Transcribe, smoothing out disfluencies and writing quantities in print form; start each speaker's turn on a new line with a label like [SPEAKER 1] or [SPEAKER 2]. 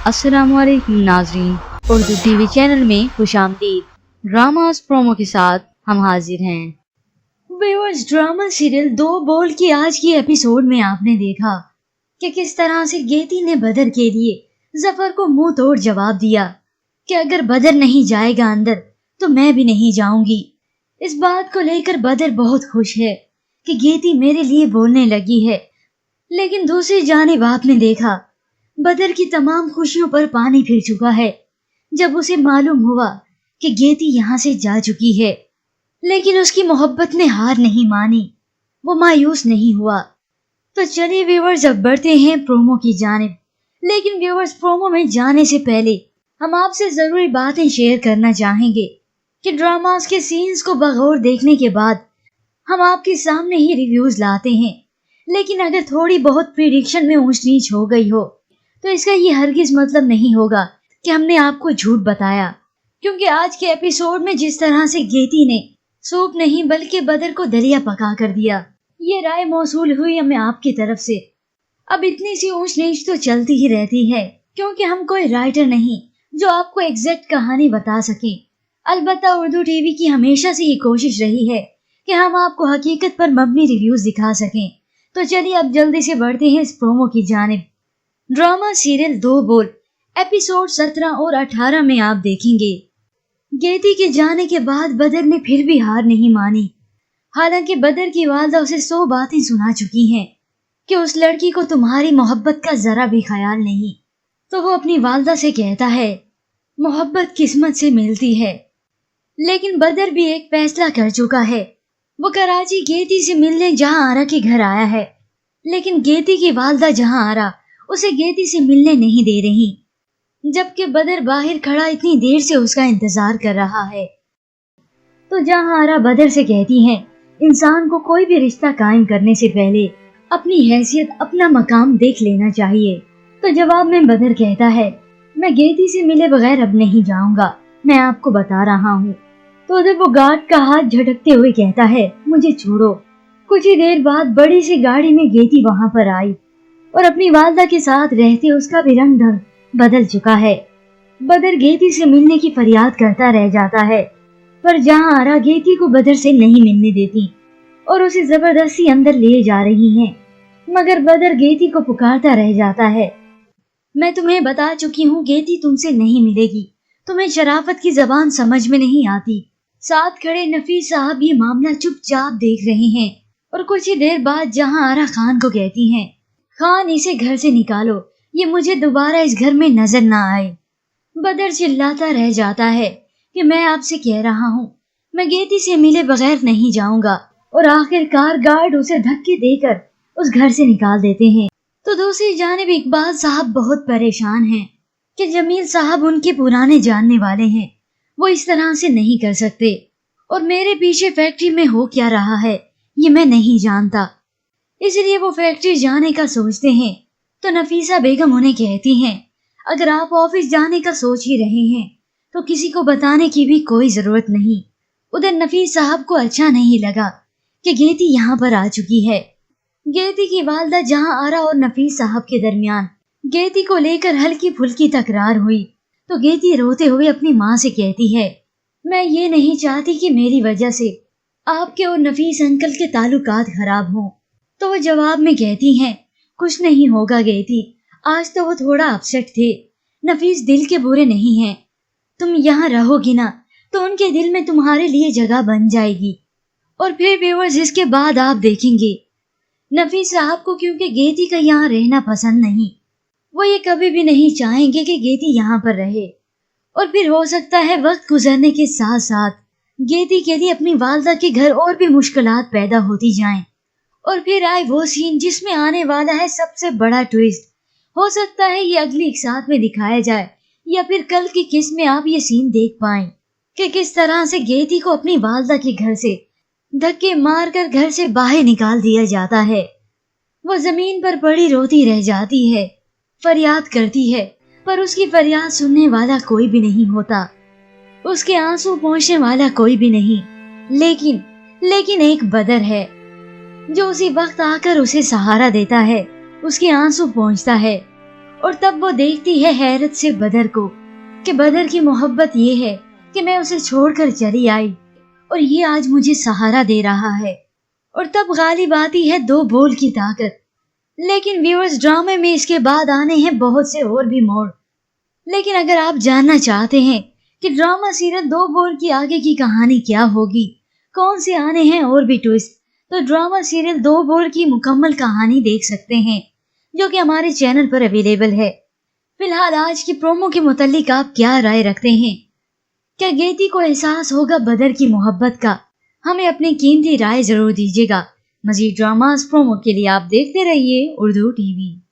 [SPEAKER 1] अस्सलाम वालेकुम नाज़रीन, उर्दू टीवी चैनल में खुशामदीद। ड्रामास प्रोमो के साथ हम हाजिर हैं। व्यूअर्स, ड्रामा सीरियल दो बोल की आज की एपिसोड में आपने देखा कि किस तरह से गेती ने बदर के लिए जफर को मुंह तोड़ जवाब दिया कि अगर बदर नहीं जाएगा अंदर तो मैं भी नहीं जाऊंगी। इस बात को लेकर बदर बहुत खुश है कि गेती मेरे लिए बोलने लगी है, लेकिन दूसरी जानिब आपने देखा बदर की तमाम खुशियों पर पानी फिर चुका है जब उसे मालूम हुआ कि गेती यहाँ से जा चुकी है। लेकिन उसकी मोहब्बत ने हार नहीं मानी, वो मायूस नहीं हुआ। तो चलिए व्यूअर्स, अब बढ़ते हैं प्रोमो की जानिब। लेकिन व्यूअर्स, प्रोमो में जाने से पहले हम आपसे जरूरी बातें शेयर करना चाहेंगे कि ड्रामास के सीन्स को बगौर देखने के बाद हम आपके सामने ही रिव्यूज लाते हैं। लेकिन अगर थोड़ी बहुत प्रिडिक्शन में ऊंच नीच हो गई हो तो इसका ये हरगिज मतलब नहीं होगा कि हमने आपको झूठ बताया, क्योंकि आज के एपिसोड में जिस तरह से गेती ने सूप नहीं बल्कि बदर को दलिया पका कर दिया, ये राय मौसूल हुई हमें आपकी तरफ से। अब इतनी सी ऊंच नीच तो चलती ही रहती है, क्योंकि हम कोई राइटर नहीं जो आपको एग्जैक्ट कहानी बता सके। अलबत्ता उर्दू टीवी की हमेशा से ये कोशिश रही है कि हम आपको हकीकत पर मबनी रिव्यूज दिखा सकें। तो चलिए अब जल्दी से बढ़ते हैं इस प्रोमो की जानिब। ड्रामा सीरियल दो बोल एपिसोड 17 और 18 में आप देखेंगे गेती के जाने के बाद बदर ने फिर भी हार नहीं मानी। हालांकि बदर की वालदा उसे 100 बातें सुना चुकी हैं कि उस लड़की को तुम्हारी मोहब्बत का जरा भी ख्याल नहीं, तो वो अपनी वालदा से कहता है मोहब्बत किस्मत से मिलती है। लेकिन बदर भी एक फैसला कर चुका है। वो कराची गेती से मिलने जहां आरा के घर आया है, लेकिन गेती की वालदा जहां आरा उसे गेती से मिलने नहीं दे रही, जबकि बदर बाहर खड़ा इतनी देर से उसका इंतजार कर रहा है। तो जहां आरा बदर से कहती है इंसान को कोई भी रिश्ता कायम करने से पहले अपनी हैसियत, अपना मकाम देख लेना चाहिए। तो जवाब में बदर कहता है मैं गेती से मिले बगैर अब नहीं जाऊंगा, मैं आपको बता रहा हूँ। तो उधर वो गार्ड का हाथ झटकते हुए कहता है मुझे छोड़ो। कुछ ही देर बाद बड़ी सी गाड़ी में गेती वहां पर आई और अपनी वालदा के साथ रहते उसका भी रंग ढंग बदल चुका है। बदर गेती से मिलने की फरियाद करता रह जाता है, पर जहां आरा गेती को बदर से नहीं मिलने देती और उसे जबरदस्ती अंदर ले जा रही हैं, मगर बदर गेती को पुकारता रह जाता है मैं तुम्हें बता चुकी हूँ गेती तुमसे नहीं मिलेगी, तुम्हें शराफत की जबान समझ में नहीं आती। साथ खड़े नफीस साहब ये मामला चुपचाप देख रहे हैं और कुछ ही देर बाद जहां आरा खान को कहती हैं खान इसे घर से निकालो, ये मुझे दोबारा इस घर में नजर ना आए। बदर चिल्लाता रह जाता है कि मैं आपसे कह रहा हूँ मैं गेती से मिले बगैर नहीं जाऊंगा, और आखिरकार गार्ड उसे धक्के देकर उस घर से निकाल देते हैं। तो दूसरी जानिब इकबाल साहब बहुत परेशान हैं कि जमील साहब उनके पुराने जानने वाले हैं, वो इस तरह से नहीं कर सकते, और मेरे पीछे फैक्ट्री में हो क्या रहा है ये मैं नहीं जानता, इसलिए वो फैक्ट्री जाने का सोचते हैं। तो नफीसा बेगम उन्हें कहती हैं अगर आप ऑफिस जाने का सोच ही रहे हैं तो किसी को बताने की भी कोई जरूरत नहीं। उधर नफीस साहब को अच्छा नहीं लगा कि गेती यहाँ पर आ चुकी है। गेती की वालदा जहाँ आरा और नफीस साहब के दरमियान गेती को लेकर हल्की फुल्की तकरार हुई, तो गेती रोते हुए अपनी माँ से कहती है मैं ये नहीं चाहती कि मेरी वजह से आपके और नफीस अंकल के ताल्लुकात खराब हों। तो वो जवाब में कहती हैं कुछ नहीं होगा गेती, आज तो वो थोड़ा अपसेट थे, नफीस दिल के बुरे नहीं हैं, तुम यहाँ रहोगी ना तो उनके दिल में तुम्हारे लिए जगह बन जाएगी। और फिर व्यूअर्स, इसके बाद आप देखेंगे नफीस साहब को क्योंकि गेती का यहाँ रहना पसंद नहीं, वो ये कभी भी नहीं चाहेंगे कि गेती यहाँ पर रहे, और फिर हो सकता है वक्त गुजरने के साथ साथ गेती के लिए अपनी वालदा के घर और भी मुश्किलात पैदा होती जाएं। और फिर आए वो सीन जिसमें आने वाला है सबसे बड़ा ट्विस्ट। हो सकता है ये अगली एक साथ में दिखाया जाए या फिर कल की किस्त में आप ये सीन देख पाएं कि किस तरह से गेती को अपनी वालदा के घर से धक्के मारकर घर से बाहर निकाल दिया जाता है। वो जमीन पर पड़ी रोती रह जाती है, फरियाद करती है, पर उसकी फरियाद सुनने वाला कोई भी नहीं होता, उसके आंसू पहुंचने वाला कोई भी नहीं। लेकिन एक बदर है जो उसी वक्त आकर उसे सहारा देता है, उसके आंसू पहुंचता है और तब वो देखती है हैरत से बदर को कि बदर की मोहब्बत ये है कि मैं उसे छोड़कर चली आई और ये आज मुझे सहारा दे रहा है। और तब गालिब आती है दो बोल की ताकत। लेकिन व्यूअर्स, ड्रामे में इसके बाद आने हैं बहुत से और भी मोड़। लेकिन अगर आप जानना चाहते हैं कि ड्रामा सीरियल दो बोल की आगे की कहानी क्या होगी, कौन से आने हैं और भी ट्विस्ट, तो ड्रामा सीरियल दो बोल की मुकम्मल कहानी देख सकते हैं, जो कि हमारे चैनल पर अवेलेबल है। फिलहाल आज की प्रोमो के मुतालिक आप क्या राय रखते हैं? क्या गेती को एहसास होगा बदर की मोहब्बत का? हमें अपनी कीमती राय जरूर दीजिएगा। मजीद ड्रामास प्रोमो के लिए आप देखते रहिए उर्दू टीवी।